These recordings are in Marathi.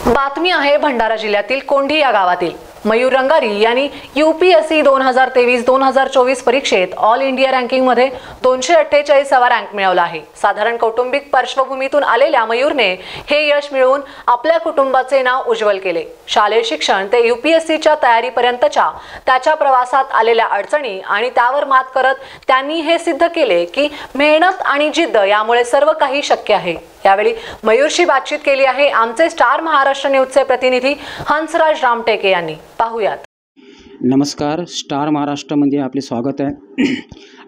बातमी आहे भंडारा जिल्ह्यातील कोंढी या गावातील मयूर रंगारी यांनी यूपीएससी 2023-2024 परीक्षेत ऑल इंडिया रँकिंग मध्ये 248वा रँक मिळवला आहे। साधारण कौटुंबिक पार्श्वभूमीतून आलेल्या मयूरने हे यश मिळवून आपल्या कुटुंबाचे नाव उज्ज्वल केले। शालेय शिक्षण ते यूपीएससीच्या तयारीपर्यंतच्या त्याच्या प्रवासात आलेल्या अडचणी आणि त्यावर मात करत त्यांनी हे सिद्ध केले की मेहनत आणि जिद्द यामुळे सर्व काही शक्य आहे। यावेळी मयूरशी बातचीत केली आहे आमचे स्टार महाराष्ट्र न्यूजचे प्रतिनिधी हंसराज रामटेके यांनी। पाहूयात। नमस्कार, स्टार महाराष्ट्रामध्ये आपले स्वागत आहे।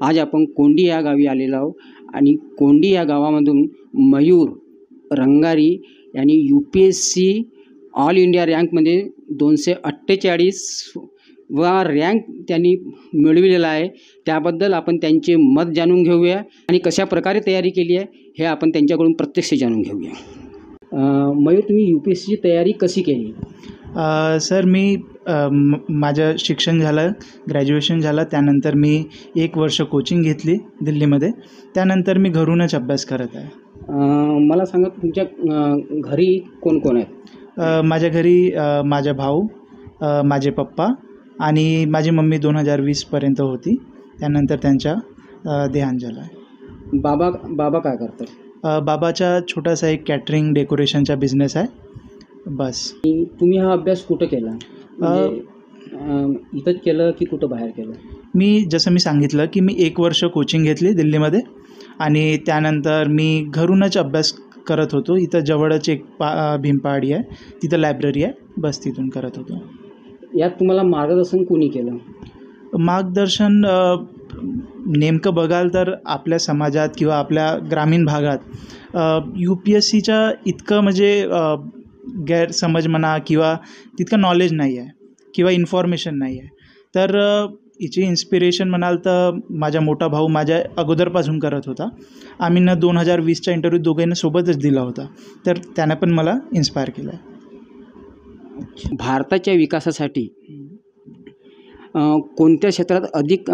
आज आपण कोंढी या गावी आलेलो आहोत आणि कोंढी या गावामधून मयूर रंगारी यांनी यूपीएससी ऑल इंडिया रँकमध्ये 248 वा रँक त्यांनी मिळविलेला आहे। त्याबद्दल आपण त्यांचे मत जाणून घेऊया आणि कशा प्रकारे तयारी केली आहे हे आपण त्यांच्याकडून प्रत्यक्ष जाणून घेऊया। मयूर, तुम्ही यूपीएससीची तयारी कशी केली? सर, मी माझं शिक्षण झालं, ग्रॅज्युएशन झालं, त्यानंतर मी 1 वर्ष कोचिंग घेतली दिल्लीमध्ये, त्यानंतर मी घरूनच अभ्यास करत आहे। मला सांगा, तुमच्या घरी कोण कोण आहेत? माझ्या घरी माझा भाऊ, माझे पप्पा आणि माझी मम्मी 2020पर्यंत होती, त्यानंतर त्यांचा देहांत झाला आहे। बाबा काय करतात? बाबाचा छोटासा एक कॅटरिंग डेकोरेशनचा बिझनेस आहे, बस। तुम्ही हा अभ्यास कुठं केला? इथंच केलं की कुठं बाहेर केलं? जसं मी सांगितलं की मी 1 वर्ष कोचिंग घेतली दिल्लीमध्ये आणि त्यानंतर मी घरूनच अभ्यास करत होतो। इथं जवळच एक भीमपहाडी आहे, तिथं लायब्ररी आहे, बस तिथून करत होतो। यात तुम्हाला मार्गदर्शन कोणी केलं? मार्गदर्शन नेमकं बघाल तर आपल्या समाजात किंवा आपल्या ग्रामीण भागात UPSCच्या इतकं म्हणजे गैरसमज म्हणा किंवा तितकं नॉलेज नाही आहे किंवा इन्फॉर्मेशन नाही आहे। तर याची इन्स्पिरेशन म्हणाल तर माझा मोठा भाऊ माझ्या अगोदरपासून करत होता। आम्ही 2020चा इंटरव्ह्यू दोघांनी सोबतच दिला होता, तर त्यानं पण मला इन्स्पायर केलं आहे। भारताच्या विकासासाठी कोणत्या क्षेत्रात अधिक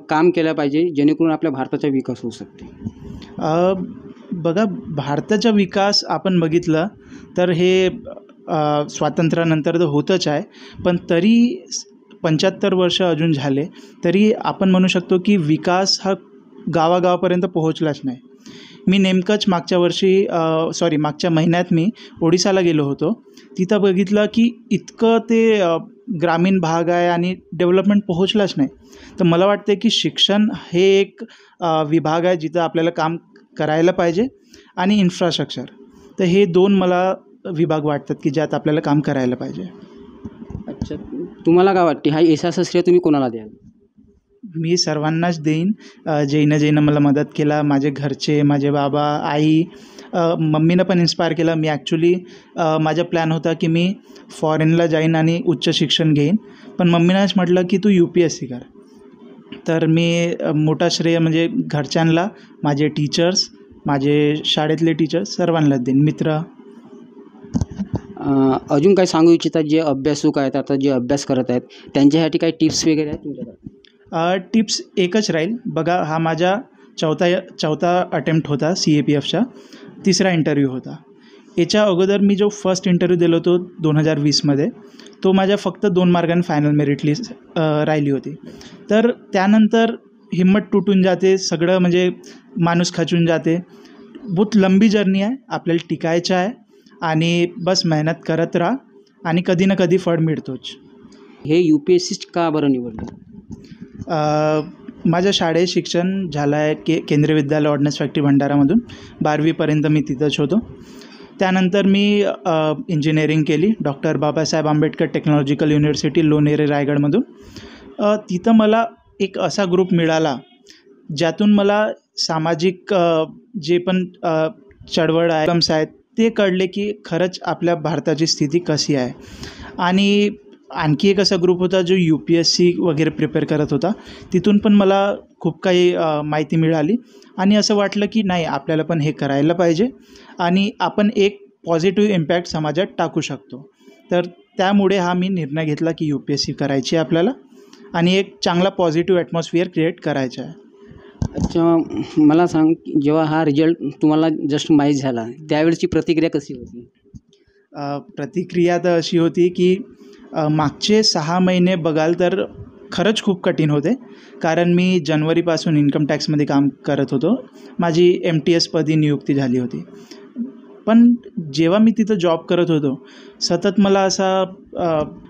काम केलं पाहिजे जेणेकरून आपल्या भारताचा विकास होऊ शकते? बघा, भारताचा विकास आपण बघितलं तर हे स्वातंत्र्यानंतर तर होतच आहे, पण तरी 75 वर्ष अजून झाले तरी आपण म्हणू शकतो की विकास हा गावागावापर्यंत पोहोचलाच नाही। मी नेमकंच मागच्या महिन्यात मी ओडिसाला गेलो होतो। तिथं बघितलं की इतकं ते ग्रामीण भाग आहे आणि डेव्हलपमेंट पोहोचलाच नाही। तर मला वाटते की शिक्षण हे एक विभाग आहे जिथं आपल्याला काम करायला पाहिजे आणि इन्फ्रास्ट्रक्चर, तर हे 2 मला विभाग वाटतात की ज्यात आपल्याला काम करायला पाहिजे। अच्छा, तुम्हाला काय वाटते हा यशाचं श्रेय तुम्ही कोणाला द्याल? मी सर्वांनाच देईन, जेनं मला मदत केला, माझे घरचे, माझे बाबा, आई, मम्मीनं पण इन्स्पायर केलं। मी ॲक्च्युली माझा प्लॅन होता की मी फॉरेनला जाईन आणि उच्च शिक्षण घेईन, पण मम्मीनंच म्हटलं की तू UPSC कर। तर मी मोठा श्रेय म्हणजे घरच्यांना, माझे टीचर्स, माझे शाळेतले टीचर्स सर्वांनाच देईन, मित्र। अजून काय सांगू इच्छितात जे अभ्यासुक आहेत, आता जे अभ्यास करत आहेत त्यांच्यासाठी काही टिप्स वगैरे आहेत तुमच्याकडे? टिप्स एकच राहील, बघा, हा माझा चौथा अटेम्प्ट होता CAPFचा, 3रा इंटरव्ह्यू होता। याच्या अगोदर मी जो फर्स्ट इंटरव्ह्यू दिला होतो 2020मध्ये, तो माझ्या फक्त 2 मार्कांनी फायनल मेरिट लिस्ट राहिली होती। तर त्यानंतर हिम्मत तुटून जाते, सगळं म्हणजे माणूस खचून जाते। बहुत लंबी जर्नी आहे, आपल्याला टिकायचं आहे आणि बस मेहनत करत राहा आणि कधी ना कधी फळ मिळतोच। हे UPSC का बरं निवडलं? माझं शाळेत शिक्षण झालं आहे केंद्रीय विद्यालय ऑर्डिनन्स फॅक्टरी भंडारामधून, 12वीपर्यंत मी तिथंच होतो। त्यानंतर मी इंजिनिअरिंग केली doctor Babasaheb Ambedkar technological university Lonere रायगडमधून। तिथं मला एक असा ग्रुप मिळाला ज्यातून मला सामाजिक जे पण चळवळ आहेत ते कळले की खरंच आपल्या भारताची स्थिती कशी आहे। आणि आणखी एक असा ग्रुप होता जो UPSC वगैरे प्रिपेअर करत होता, तिथून पण मला खूप काही माहिती मिळाली आणि असं वाटलं की नाही, आपल्याला पण हे करायला पाहिजे आणि आपण एक पॉझिटिव्ह इम्पॅक्ट समाजात टाकू शकतो। तर त्यामुळे हा मी निर्णय घेतला की UPSC करायची आहे आपल्याला आणि एक चांगला पॉझिटिव्ह ॲटमॉस्फिअर क्रिएट करायचा आहे। अच्छा, मला सांग, जेव्हा हा रिझल्ट तुम्हाला जस्ट माहीत झाला त्यावेळची प्रतिक्रिया कशी होती? प्रतिक्रिया तर अशी होती की मागचे 6 महिने बघाल तर खरंच खूप कठीण होते, कारण मी जानेवारीपासून इन्कम टॅक्समध्ये काम करत होतो. माझी MTS पदी नियुक्ती झाली होती. पण जेव्हा मी तिथं जॉब करत होतो, सतत मला असा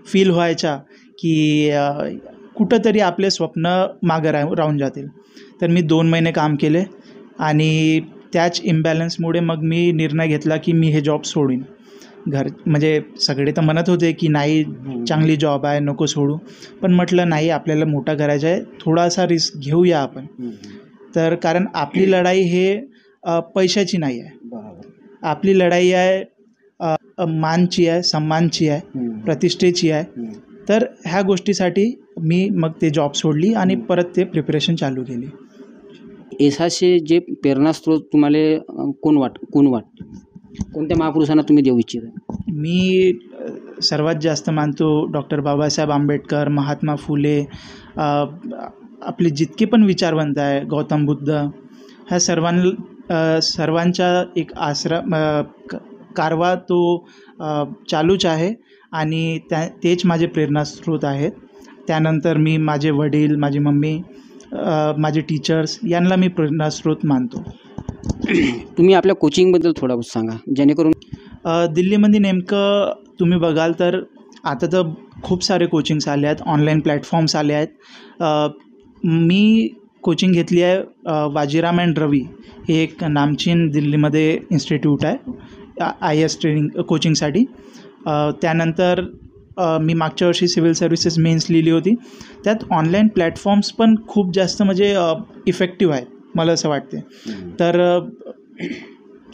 फील व्हायचा की कुठंतरी आपले स्वप्न मागं राहून जातील. तर मी 2 महिने काम केले आणि त्याच इम्बॅलन्समुळे मग मी निर्णय घेतला की मी हे जॉब सोडीन. म्हणजे सगळे तर म्हणत होते की नाही, चांगली जॉब आहे, नको सोडू. पण म्हटलं नाही, आपल्याला मोठा करायचा आहे, थोडासा रिस्क घेऊया आपण. तर कारण आपली लढाई हे पैशाची नाही आहे, आपली लढाई आहे मानची आहे, सन्मानची आहे, प्रतिष्ठेची आहे. तर ह्या गोष्टीसाठी मी मग ते जॉब सोडली आणि परत ते प्रिपरेशन चालू केली. यशाचे जे प्रेरणास्रोत तुम्हाला कोण वाटतं? कोणत्या महापुरुषांना तुम्ही देऊ इच्छिता? मी सर्वात जास्त मानतो डॉक्टर बाबासाहेब आंबेडकर, महात्मा फुले, आपले जितके पण विचारवंत आहे, गौतम बुद्ध, ह्या सर्वांचा एक कारवा तो चालूच आहे आणि तेच माझे प्रेरणास्रोत आहेत. त्यानंतर मी माझे वडील, माझी मम्मी, माझे टीचर्स यांना मी प्रेरणास्रोत मानतो. तुम्ही आपल्या कोचिंगबद्दल थोडा सांगा, जेणेकरून दिल्लीमध्ये नेमकं तुम्ही बघाल तर आता तर खूप सारे कोचिंग्स आले आहेत, ऑनलाईन प्लॅटफॉर्म्स आले आहेत. मी कोचिंग घेतली आहे वाजीराम अँड रवी, हे एक नामचीन दिल्लीमध्ये इन्स्टिट्यूट आहे IAS ट्रेनिंग कोचिंगसाठी. त्यानंतर मी मागच्या वर्षी सिव्हिल सर्व्हिसेस मेन्स लिहिली होती. त्यात ऑनलाईन प्लॅटफॉर्म्स पण खूप जास्त म्हणजे इफेक्टिव्ह आहेत मला असं वाटते. तर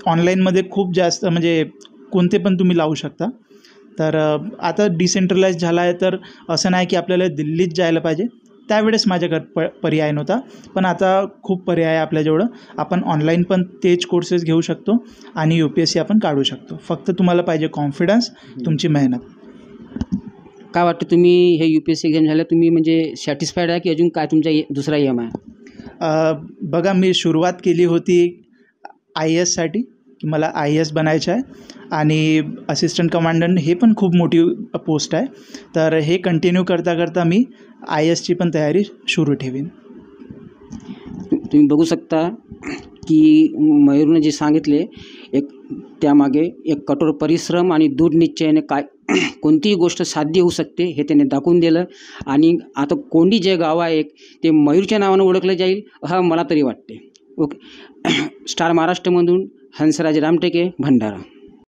ऑनलाईनमध्ये खूप जास्त म्हणजे कोणते पण तुम्ही लावू शकता. तर आता डिसेंट्रलाइज झाला आहे, तर असं नाही की आपल्याला दिल्लीत जायला पाहिजे. त्यावेळेस माझ्याकडे पर्याय नव्हता, पण आता खूप पर्याय आहे आपल्याजवळ. आपण ऑनलाईन पण तेच कोर्सेस घेऊ शकतो आणि UPSC आपण काढू शकतो. फक्त तुम्हाला पाहिजे कॉन्फिडन्स, तुमची मेहनत. काय वाटतं, तुम्ही हे UPSC एक्झाम झालं, तुम्ही म्हणजे सॅटिस्फाईड आहे की अजून काय तुमचा दुसरा एम आहे? बघा, मी सुरुवात केली होती IASसाठी की मला IAS बनायचं आहे आणि असिस्टंट कमांडंट हे पण खूप मोठी पोस्ट आहे. तर हे कंटिन्यू करता करता मी IASची पण तयारी सुरू ठेवीन. तुम्ही बघू शकता की मयूरने जे सांगितले, त्यामागे एक कठोर परिश्रम आणि दृढ निश्चयाने कोणतीही गोष्ट साध्य होऊ शकते हे त्याने दाखवून दिलं. आणि आता कोंडी जे गाव आहे ते मयूरच्या नावानं ओळखलं जाईल हा मला तरी वाटते. ओके. स्टार महाराष्ट्रमधून हंसराज रामटेके, भंडारा.